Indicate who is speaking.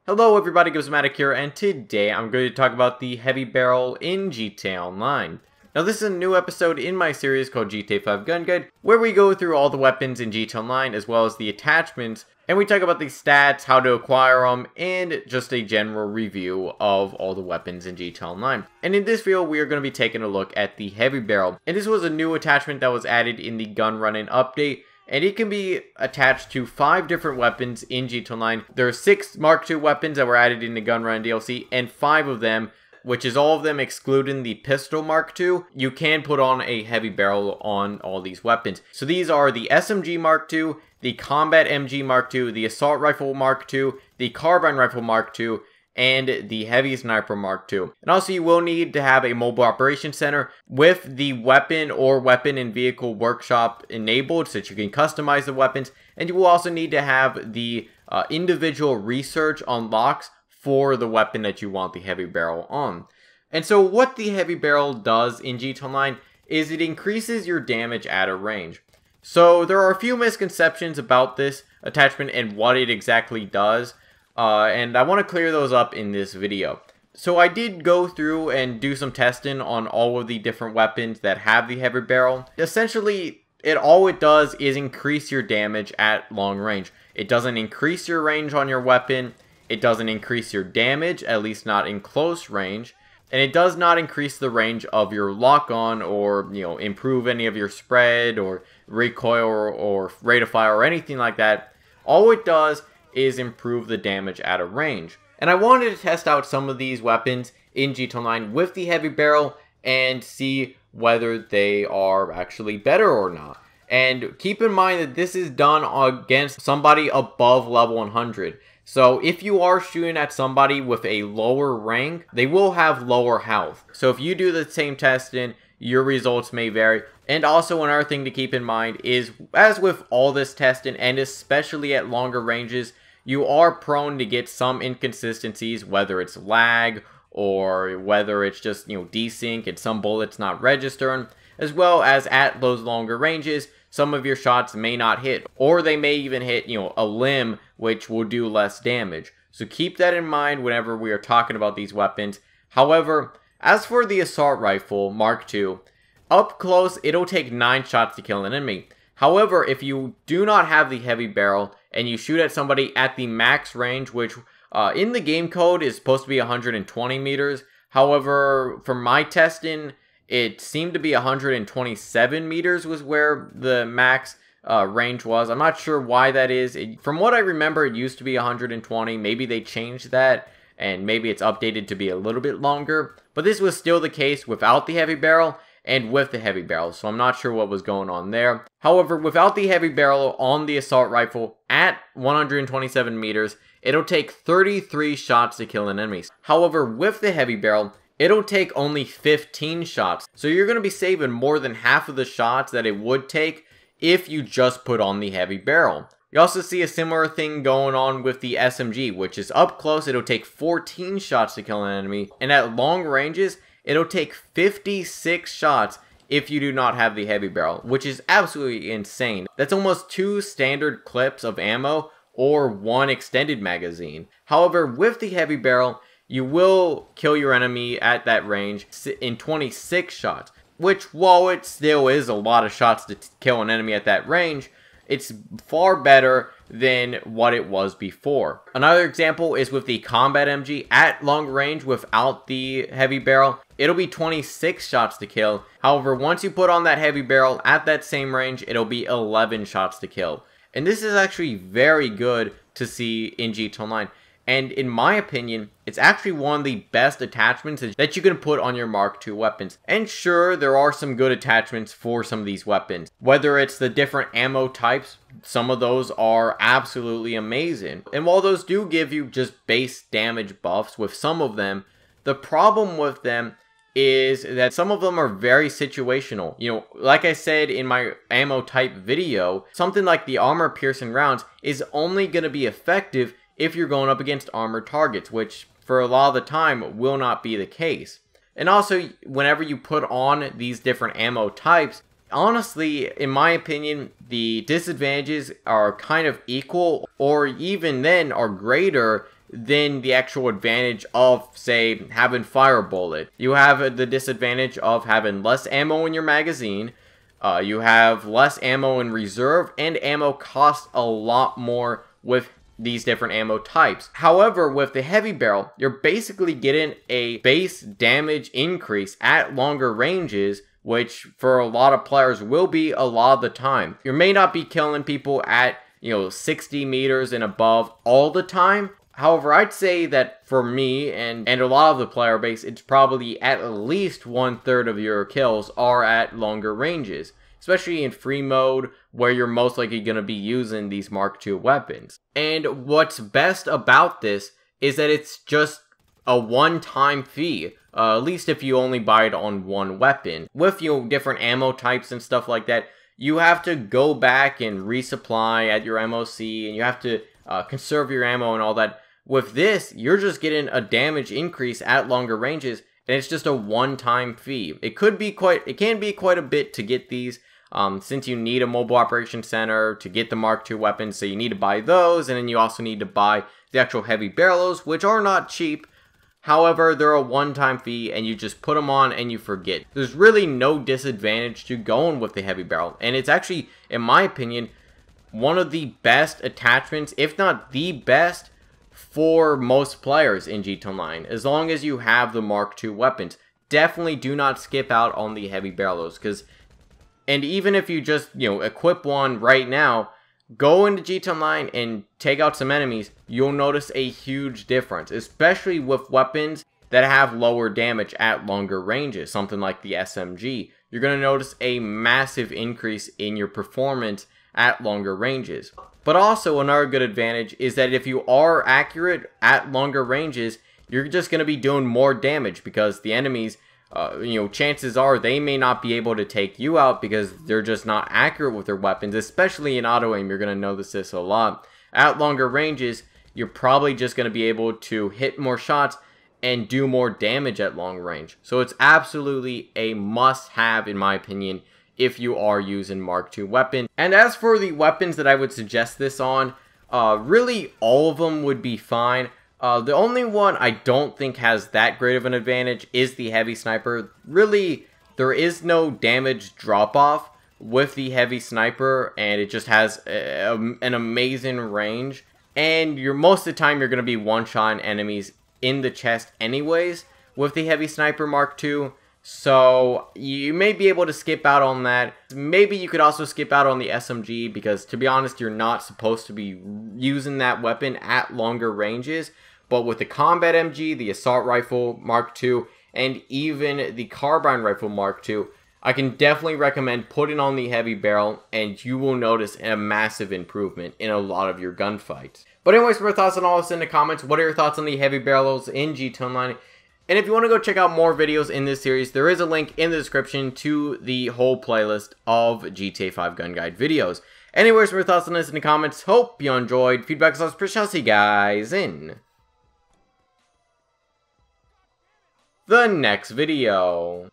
Speaker 1: Hello everybody, Gizmatic here, and today I'm going to talk about the heavy barrel in GTA Online. Now this is a new episode in my series called GTA 5 Gun Guide, where we go through all the weapons in GTA Online as well as the attachments, and we talk about the stats, how to acquire them, and just a general review of all the weapons in GTA Online. And in this video, we are going to be taking a look at the heavy barrel, and this was a new attachment that was added in the Gunrunning update. And it can be attached to 5 different weapons in GTA Online. There are 6 Mark II weapons that were added in the Gunrunning DLC, and 5 of them, which is all of them excluding the pistol Mark II, you can put on a heavy barrel on all these weapons. So these are the SMG Mark II, the Combat MG Mark II, the Assault Rifle Mark II, the Carbine Rifle Mark II, and the Heavy Sniper Mark II. And also you will need to have a mobile operations center with the weapon or weapon and vehicle workshop enabled so that you can customize the weapons. And you will also need to have the individual research unlocks for the weapon that you want the heavy barrel on. And so what the heavy barrel does in GTA Online is it increases your damage at a range. So there are a few misconceptions about this attachment and what it exactly does. And I want to clear those up in this video. So I did go through and do some testing on all of the different weapons that have the heavy barrel. Essentially, all it does is increase your damage at long range. It doesn't increase your range on your weapon. It doesn't increase your damage, at least not in close range. And it does not increase the range of your lock-on or, improve any of your spread or recoil or rate of fire or anything like that. All it does is improve the damage at a range. And I wanted to test out some of these weapons in GTA Online with the heavy barrel and see whether they are actually better or not. And keep in mind that this is done against somebody above level 100. So if you are shooting at somebody with a lower rank, they will have lower health. So if you do the same testing, your results may vary. And also another thing to keep in mind is, as with all this testing, and especially at longer ranges, you are prone to get some inconsistencies, whether it's lag or whether it's just, desync and some bullets not registering, as well as at those longer ranges, some of your shots may not hit, or they may even hit, a limb, which will do less damage. So keep that in mind whenever we are talking about these weapons. However, as for the Assault Rifle Mark II, up close, it'll take 9 shots to kill an enemy. However, if you do not have the heavy barrel and you shoot at somebody at the max range, which in the game code is supposed to be 120 meters. However, from my testing, it seemed to be 127 meters was where the max range was. I'm not sure why that is. From what I remember, it used to be 120. Maybe they changed that, and maybe it's updated to be a little bit longer. But this was still the case without the heavy barrel and with the heavy barrel, so I'm not sure what was going on there. However, without the heavy barrel on the assault rifle at 127 meters, it'll take 33 shots to kill an enemy. However, with the heavy barrel, it'll take only 15 shots. So you're going to be saving more than half of the shots that it would take if you just put on the heavy barrel. You also see a similar thing going on with the SMG, which is up close, it'll take 14 shots to kill an enemy, and at long ranges, it'll take 56 shots if you do not have the heavy barrel, which is absolutely insane. That's almost 2 standard clips of ammo or 1 extended magazine. However, with the heavy barrel, you will kill your enemy at that range in 26 shots, which, while it still is a lot of shots to kill an enemy at that range, it's far better than what it was before. Another example is with the Combat MG at long range without the heavy barrel. It'll be 26 shots to kill. However, once you put on that heavy barrel at that same range, it'll be 11 shots to kill. And this is actually very good to see in GTA Online. And in my opinion, it's actually one of the best attachments that you can put on your Mark II weapons. And sure, there are some good attachments for some of these weapons. Whether it's the different ammo types, some of those are absolutely amazing. And while those do give you just base damage buffs with some of them, the problem with them is that some of them are very situational. Like I said in my ammo type video, something like the armor piercing rounds is only going to be effective if you're going up against armored targets, which for a lot of the time will not be the case. And also, whenever you put on these different ammo types, honestly, in my opinion, the disadvantages are kind of equal, or even then are greater than the actual advantage of, say, having fire bullet. You have the disadvantage of having less ammo in your magazine, you have less ammo in reserve, and ammo costs a lot more with these different ammo types. However, with the heavy barrel, you're basically getting a base damage increase at longer ranges, which for a lot of players will be a lot of the time. You may not be killing people at 60 meters and above all the time. However, I'd say that for me and a lot of the player base, it's probably at least 1/3 of your kills are at longer ranges, especially in free mode where you're most likely going to be using these Mark II weapons. And what's best about this is that it's just a one-time fee, at least if you only buy it on one weapon. With different ammo types and stuff like that, you have to go back and resupply at your MOC, and you have to conserve your ammo and all that. With this, you're just getting a damage increase at longer ranges, and it's just a one-time fee. It can be quite a bit to get these, since you need a mobile operation center to get the Mark II weapons, so you need to buy those, and then you also need to buy the actual heavy barrels, which are not cheap. However, they're a one-time fee, and you just put them on and you forget. There's really no disadvantage to going with the heavy barrel, and it's actually, in my opinion, one of the best attachments, if not the best, for most players in GTA Online, as long as you have the Mark II weapons. Definitely do not skip out on the heavy barrels, and even if you just, equip one right now, go into GTA Online and take out some enemies, you'll notice a huge difference, especially with weapons that have lower damage at longer ranges, something like the SMG. You're going to notice a massive increase in your performance at longer ranges. But also another good advantage is that if you are accurate at longer ranges, you're just going to be doing more damage because the enemies, chances are they may not be able to take you out because they're just not accurate with their weapons, especially in auto aim. You're going to notice this a lot. At longer ranges, you're probably just going to be able to hit more shots and do more damage at long range. So it's absolutely a must-have, in my opinion, if you are using Mark II weapons. And as for the weapons that I would suggest this on, really all of them would be fine. The only one I don't think has that great of an advantage is the heavy sniper. Really, there is no damage drop-off with the heavy sniper, and it just has an amazing range. And most of the time, you're going to be one-shotting enemies in the chest anyways with the heavy sniper Mark II. So you may be able to skip out on that. Maybe you could also skip out on the SMG because, to be honest, you're not supposed to be using that weapon at longer ranges. But with the combat MG, the assault rifle Mark II, and even the carbine rifle Mark II, I can definitely recommend putting on the heavy barrel, and you will notice a massive improvement in a lot of your gunfights. But anyways, for your thoughts on all this in the comments. What are your thoughts on the heavy barrels in GTA Online? And if you want to go check out more videos in this series, there is a link in the description to the whole playlist of GTA 5 Gun Guide videos. Anyways, for your thoughts on this in the comments, hope you enjoyed. Feedback is always appreciated. I'll see you guys in the next video.